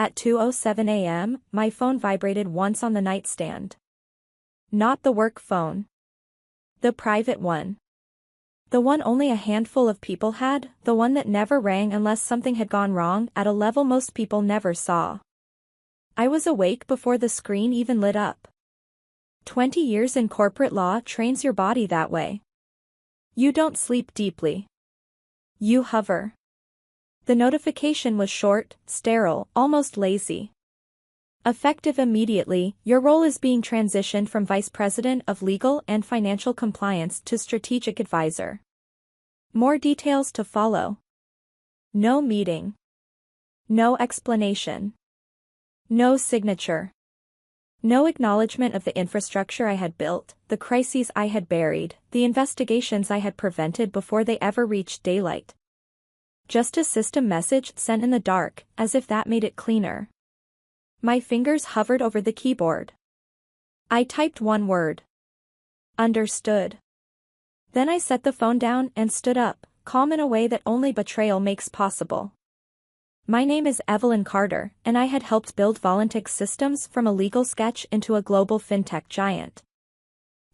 At 2:07 a.m., my phone vibrated once on the nightstand. Not the work phone. The private one. The one only a handful of people had, the one that never rang unless something had gone wrong at a level most people never saw. I was awake before the screen even lit up. 20 years in corporate law trains your body that way. You don't sleep deeply. You hover. The notification was short, sterile, almost lazy. Effective immediately, your role is being transitioned from Vice President of Legal and Financial Compliance to Strategic Advisor. More details to follow. No meeting. No explanation. No signature. No acknowledgement of the infrastructure I had built, the crises I had buried, the investigations I had prevented before they ever reached daylight. Just a system message sent in the dark, as if that made it cleaner. My fingers hovered over the keyboard. I typed one word. Understood. Then I set the phone down and stood up, calm in a way that only betrayal makes possible. My name is Evelyn Carter, and I had helped build Volantix Systems from a legal sketch into a global fintech giant.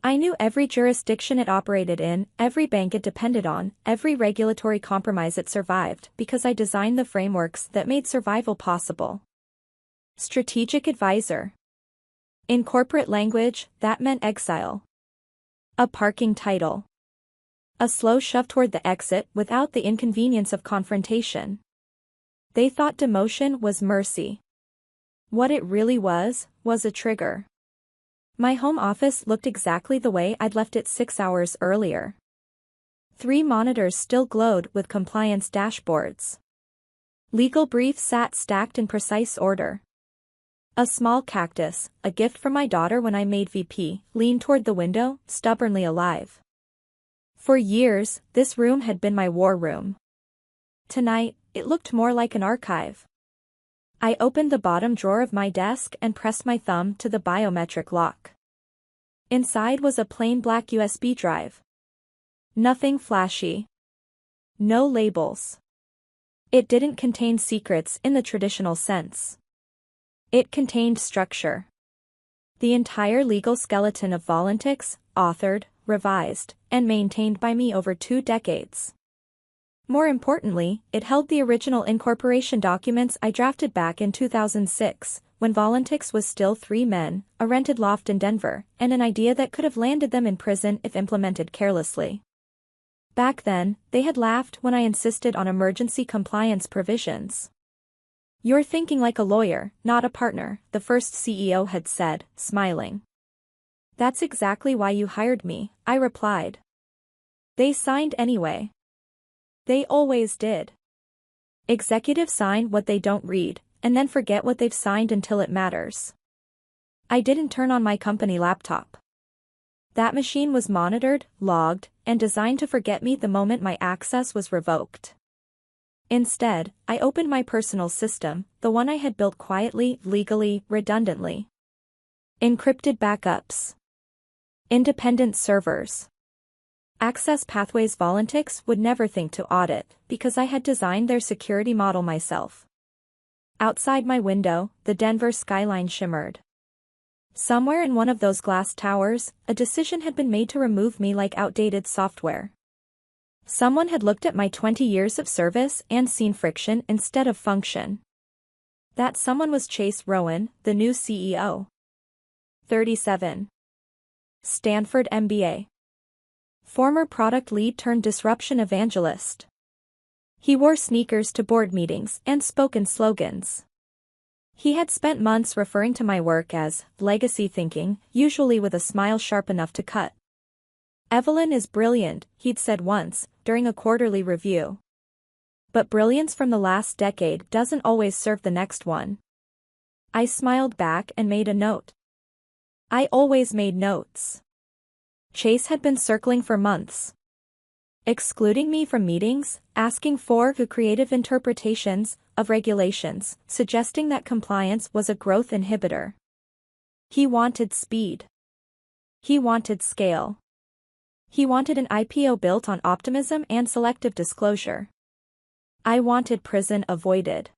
I knew every jurisdiction it operated in, every bank it depended on, every regulatory compromise it survived, because I designed the frameworks that made survival possible. Strategic Advisor. In corporate language, that meant exile. A parking title. A slow shove toward the exit without the inconvenience of confrontation. They thought demotion was mercy. What it really was a trigger. My home office looked exactly the way I'd left it 6 hours earlier. 3 monitors still glowed with compliance dashboards. Legal briefs sat stacked in precise order. A small cactus, a gift from my daughter when I made VP, leaned toward the window, stubbornly alive. For years, this room had been my war room. Tonight, it looked more like an archive. I opened the bottom drawer of my desk and pressed my thumb to the biometric lock. Inside was a plain black USB drive. Nothing flashy. No labels. It didn't contain secrets in the traditional sense. It contained structure. The entire legal skeleton of Volantix, authored, revised, and maintained by me over 2 decades. More importantly, it held the original incorporation documents I drafted back in 2006, when Volantix was still 3 men, a rented loft in Denver, and an idea that could have landed them in prison if implemented carelessly. Back then, they had laughed when I insisted on emergency compliance provisions. "You're thinking like a lawyer, not a partner," the first CEO had said, smiling. "That's exactly why you hired me," I replied. They signed anyway. They always did. Executives sign what they don't read, and then forget what they've signed until it matters. I didn't turn on my company laptop. That machine was monitored, logged, and designed to forget me the moment my access was revoked. Instead, I opened my personal system, the one I had built quietly, legally, redundantly. Encrypted backups. Independent servers. Access pathways Volantix would never think to audit, because I had designed their security model myself. Outside my window, the Denver skyline shimmered. Somewhere in one of those glass towers, a decision had been made to remove me like outdated software. Someone had looked at my 20 years of service and seen friction instead of function. That someone was Chase Rowan, the new CEO. 37. Stanford MBA. Former product lead turned disruption evangelist. He wore sneakers to board meetings and spoke in slogans. He had spent months referring to my work as legacy thinking, usually with a smile sharp enough to cut. "Evelyn is brilliant," he'd said once, during a quarterly review. But brilliance from the last decade doesn't always serve the next one. I smiled back and made a note. I always made notes. Chase had been circling for months. Excluding me from meetings, asking for creative interpretations of regulations, suggesting that compliance was a growth inhibitor. He wanted speed. He wanted scale. He wanted an IPO built on optimism and selective disclosure. I wanted prison avoided.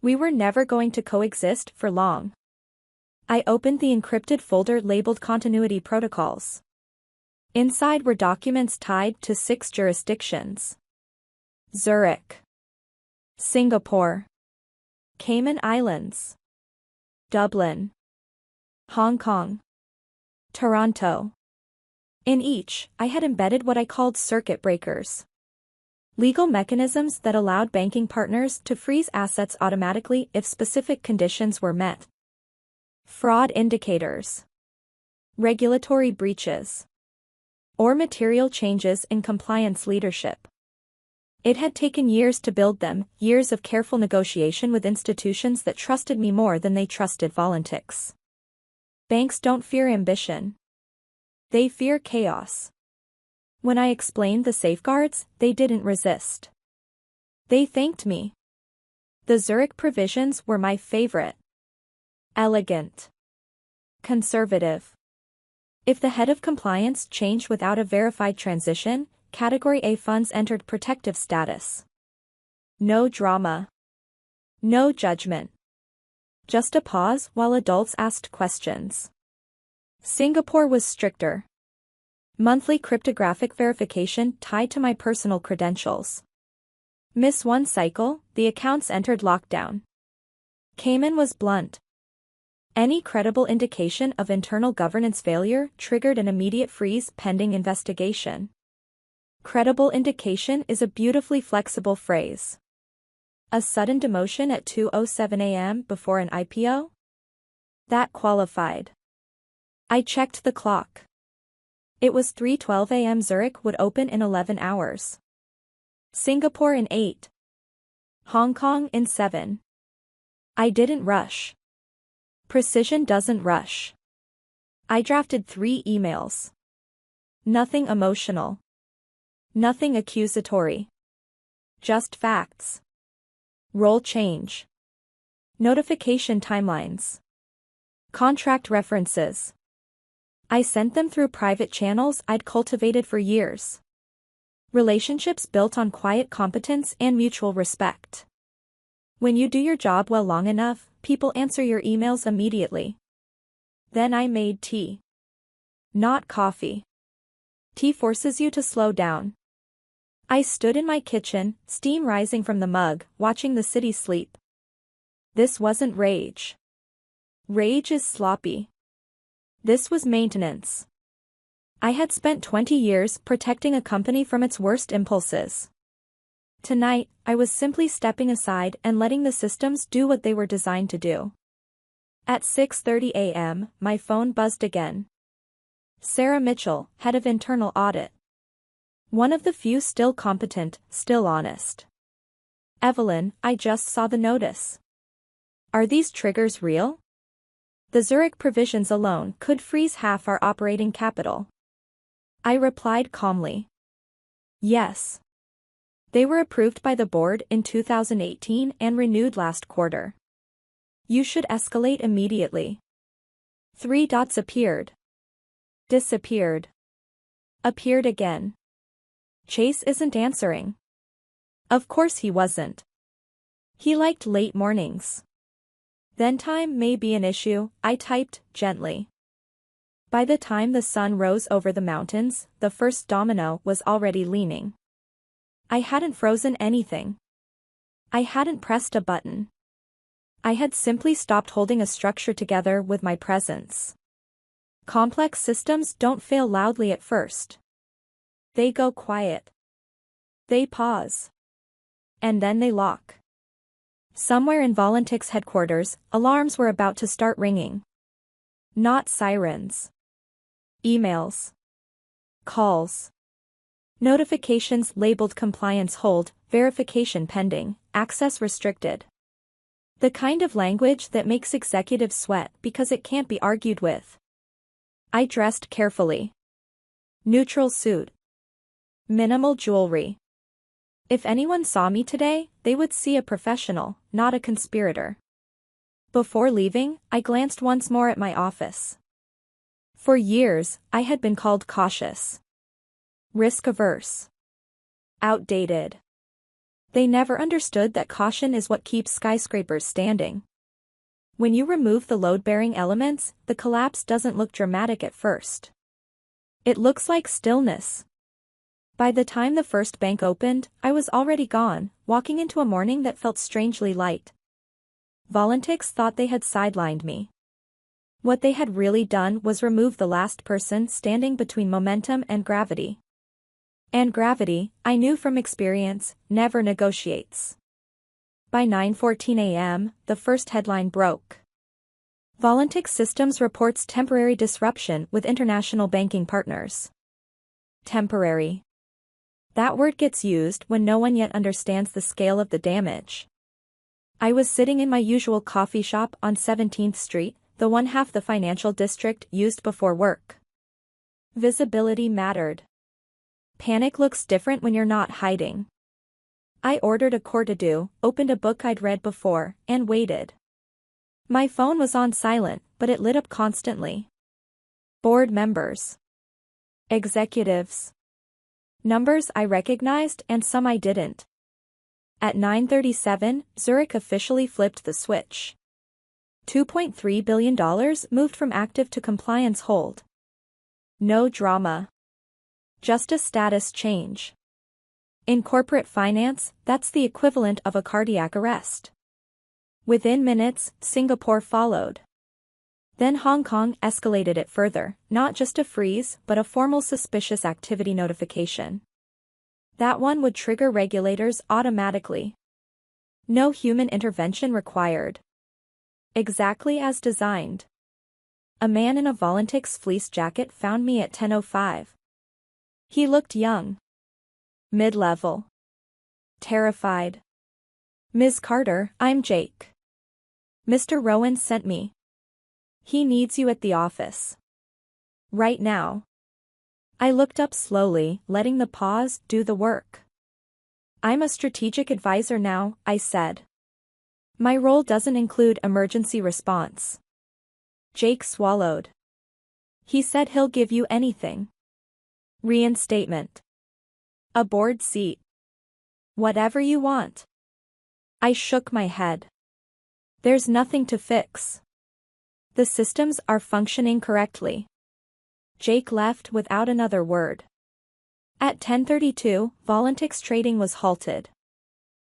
We were never going to coexist for long. I opened the encrypted folder labeled Continuity Protocols. Inside were documents tied to 6 jurisdictions: Zurich, Singapore, Cayman Islands, Dublin, Hong Kong, Toronto. In each, I had embedded what I called circuit breakers. Legal mechanisms that allowed banking partners to freeze assets automatically if specific conditions were met. Fraud indicators, regulatory breaches, or material changes in compliance leadership. It had taken years to build them, years of careful negotiation with institutions that trusted me more than they trusted volunteers. Banks don't fear ambition. They fear chaos. When I explained the safeguards, they didn't resist. They thanked me. The Zurich provisions were my favorite. Elegant. Conservative. If the head of compliance changed without a verified transition, Category A funds entered protective status. No drama. No judgment. Just a pause while adults asked questions. Singapore was stricter. Monthly cryptographic verification tied to my personal credentials. Miss one cycle, the accounts entered lockdown. Cayman was blunt. Any credible indication of internal governance failure triggered an immediate freeze pending investigation. Credible indication is a beautifully flexible phrase. A sudden demotion at 2:07 a.m. before an IPO? That qualified. I checked the clock. It was 3:12 a.m. Zurich would open in 11 hours. Singapore in 8. Hong Kong in 7. I didn't rush. Precision doesn't rush. I drafted 3 emails. Nothing emotional. Nothing accusatory. Just facts. Role change. Notification timelines. Contract references. I sent them through private channels I'd cultivated for years. Relationships built on quiet competence and mutual respect. When you do your job well long enough, people answer your emails immediately. Then I made tea. Not coffee. Tea forces you to slow down. I stood in my kitchen, steam rising from the mug, watching the city sleep. This wasn't rage. Rage is sloppy. This was maintenance. I had spent 20 years protecting a company from its worst impulses. Tonight, I was simply stepping aside and letting the systems do what they were designed to do. At 6:30 a.m., my phone buzzed again. Sarah Mitchell, head of internal audit. One of the few still competent, still honest. Evelyn, I just saw the notice. Are these triggers real? The Zurich provisions alone could freeze half our operating capital. I replied calmly. Yes. They were approved by the board in 2018 and renewed last quarter. You should escalate immediately. 3 dots appeared. Disappeared. Appeared again. Chase isn't answering. Of course he wasn't. He liked late mornings. Then time may be an issue, I typed, gently. By the time the sun rose over the mountains, the first domino was already leaning. I hadn't frozen anything. I hadn't pressed a button. I had simply stopped holding a structure together with my presence. Complex systems don't fail loudly at first. They go quiet. They pause. And then they lock. Somewhere in Voluntex headquarters, alarms were about to start ringing. Not sirens. Emails. Calls. Notifications labeled compliance hold, verification pending, access restricted. The kind of language that makes executives sweat because it can't be argued with. I dressed carefully. Neutral suit. Minimal jewelry. If anyone saw me today, they would see a professional, not a conspirator. Before leaving, I glanced once more at my office. For years, I had been called cautious. Risk-averse. Outdated. They never understood that caution is what keeps skyscrapers standing. When you remove the load-bearing elements, the collapse doesn't look dramatic at first. It looks like stillness. By the time the first bank opened, I was already gone, walking into a morning that felt strangely light. Volunteers thought they had sidelined me. What they had really done was remove the last person standing between momentum and gravity. And gravity, I knew from experience, never negotiates. By 9:14 a.m., the first headline broke. Volunteer Systems reports temporary disruption with international banking partners. Temporary. That word gets used when no one yet understands the scale of the damage. I was sitting in my usual coffee shop on 17th Street, the one half the financial district used before work. Visibility mattered. Panic looks different when you're not hiding. I ordered a courte-à-deux, opened a book I'd read before, and waited. My phone was on silent, but it lit up constantly. Board members. Executives. Numbers I recognized and some I didn't. At 9:37, Zurich officially flipped the switch. $2.3 billion moved from active to compliance hold. No drama. Just a status change. In corporate finance, that's the equivalent of a cardiac arrest. Within minutes, Singapore followed. Then Hong Kong escalated it further, not just a freeze but a formal suspicious activity notification. That one would trigger regulators automatically. No human intervention required. Exactly as designed. A man in a Voluntex fleece jacket found me at 10:05. He looked young. Mid-level. Terrified. "Ms. Carter, I'm Jake. Mr. Rowan sent me. He needs you at the office. Right now." I looked up slowly, letting the pause do the work. "I'm a strategic advisor now," I said. "My role doesn't include emergency response." Jake swallowed. He said he'll give you anything. Reinstatement. A board seat. Whatever you want. I shook my head. There's nothing to fix. The systems are functioning correctly. Jake left without another word. At 10:32, Voluntex trading was halted.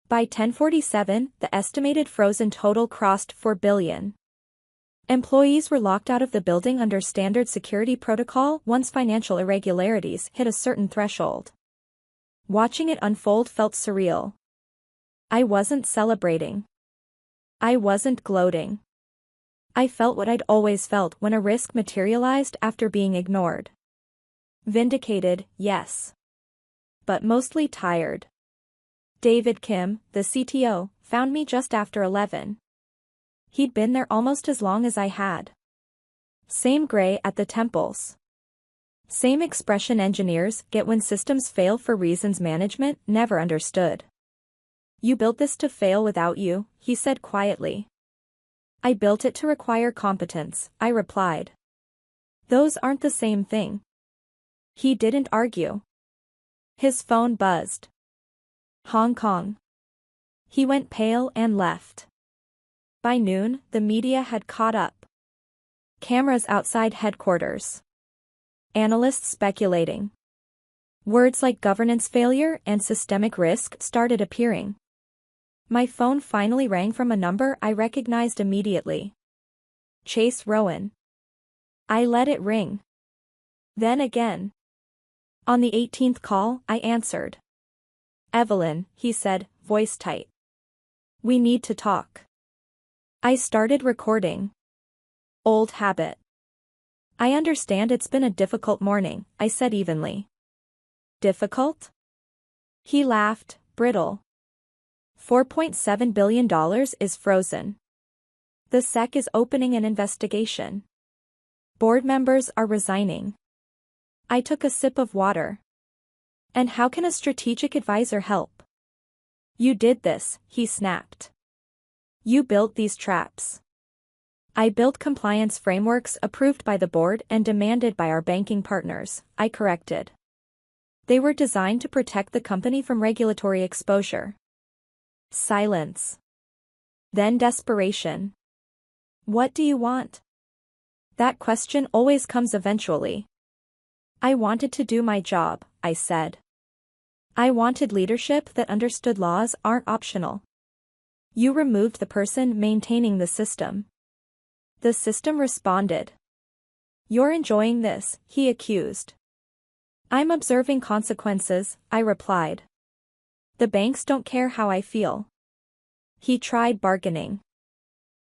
By 10:47, the estimated frozen total crossed 4 billion. Employees were locked out of the building under standard security protocol once financial irregularities hit a certain threshold. Watching it unfold felt surreal. I wasn't celebrating. I wasn't gloating. I felt what I'd always felt when a risk materialized after being ignored. Vindicated, yes. But mostly tired. David Kim, the CTO, found me just after 11. He'd been there almost as long as I had. Same gray at the temples. Same expression engineers get when systems fail for reasons management never understood. "You built this to fail without you," he said quietly. "I built it to require competence," I replied. "Those aren't the same thing." He didn't argue. His phone buzzed. Hong Kong. He went pale and left. By noon, the media had caught up. Cameras outside headquarters. Analysts speculating. Words like governance failure and systemic risk started appearing. My phone finally rang from a number I recognized immediately. Chase Rowan. I let it ring. Then again. On the 18th call, I answered. "Evelyn," he said, voice tight. "We need to talk." I started recording. Old habit. "I understand it's been a difficult morning," I said evenly. "Difficult?" He laughed, brittle. $4.7 billion is frozen. The SEC is opening an investigation. Board members are resigning. I took a sip of water. "And how can a strategic advisor help?" "You did this," he snapped. "You built these traps." "I built compliance frameworks approved by the board and demanded by our banking partners," I corrected. "They were designed to protect the company from regulatory exposure." Silence. Then desperation. What do you want? That question always comes eventually. I wanted to do my job, I said. I wanted leadership that understood laws aren't optional. You removed the person maintaining the system. The system responded. You're enjoying this, he accused. I'm observing consequences, I replied. The banks don't care how I feel. He tried bargaining.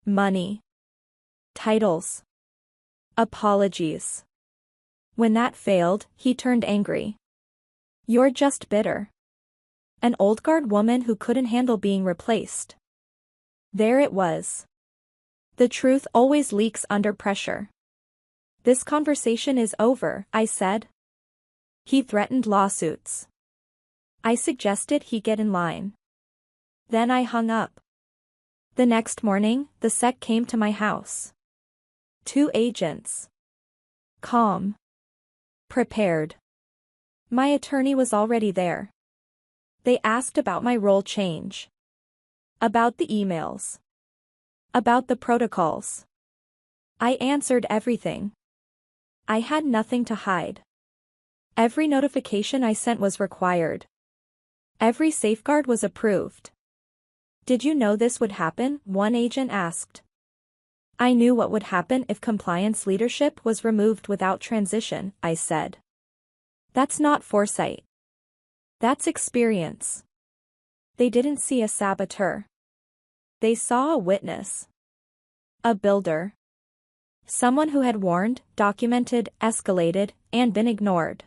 Money. Titles. Apologies. When that failed, he turned angry. You're just bitter. An old guard woman who couldn't handle being replaced. There it was. The truth always leaks under pressure. This conversation is over, I said. He threatened lawsuits. I suggested he get in line. Then I hung up. The next morning, the SEC came to my house. 2 agents. Calm. Prepared. My attorney was already there. They asked about my role change. About the emails. About the protocols. I answered everything. I had nothing to hide. Every notification I sent was required. Every safeguard was approved. Did you know this would happen? One agent asked. I knew what would happen if compliance leadership was removed without transition, I said. That's not foresight. That's experience. They didn't see a saboteur. They saw a witness. A builder. Someone who had warned, documented, escalated, and been ignored.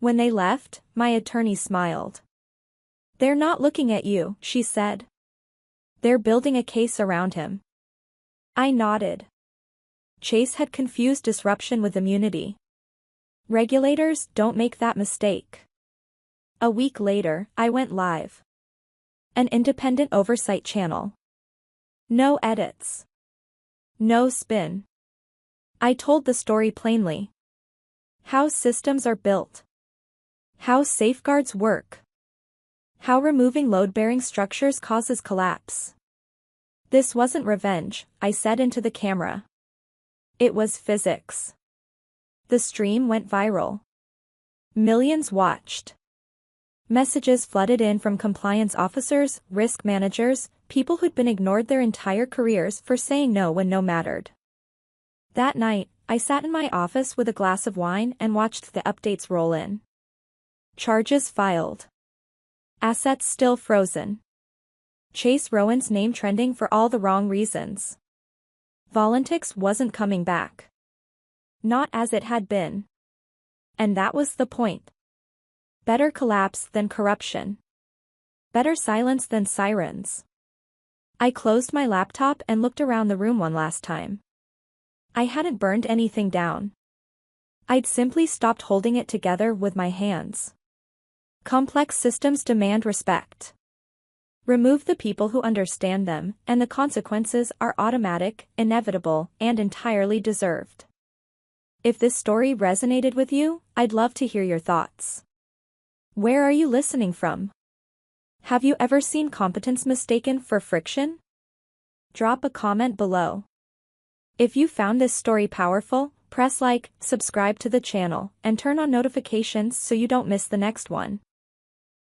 When they left, my attorney smiled. They're not looking at you, she said. They're building a case around him. I nodded. Chase had confused disruption with immunity. Regulators don't make that mistake. A week later, I went live. An independent oversight channel. No edits. No spin. I told the story plainly. How systems are built. How safeguards work. How removing load-bearing structures causes collapse. This wasn't revenge, I said into the camera. It was physics. The stream went viral. Millions watched. Messages flooded in from compliance officers, risk managers, people who'd been ignored their entire careers for saying no when no mattered. That night, I sat in my office with a glass of wine and watched the updates roll in. Charges filed. Assets still frozen. Chase Rowan's name trending for all the wrong reasons. Voluntex wasn't coming back. Not as it had been. And that was the point. Better collapse than corruption. Better silence than sirens. I closed my laptop and looked around the room one last time. I hadn't burned anything down. I'd simply stopped holding it together with my hands. Complex systems demand respect. Remove the people who understand them, and the consequences are automatic, inevitable, and entirely deserved. If this story resonated with you, I'd love to hear your thoughts. Where are you listening from? Have you ever seen competence mistaken for friction? Drop a comment below. If you found this story powerful, press like, subscribe to the channel, and turn on notifications so you don't miss the next one.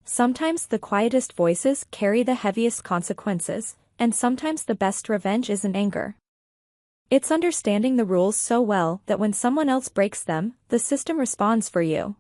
Sometimes the quietest voices carry the heaviest consequences, and sometimes the best revenge isn't anger. It's understanding the rules so well that when someone else breaks them, the system responds for you.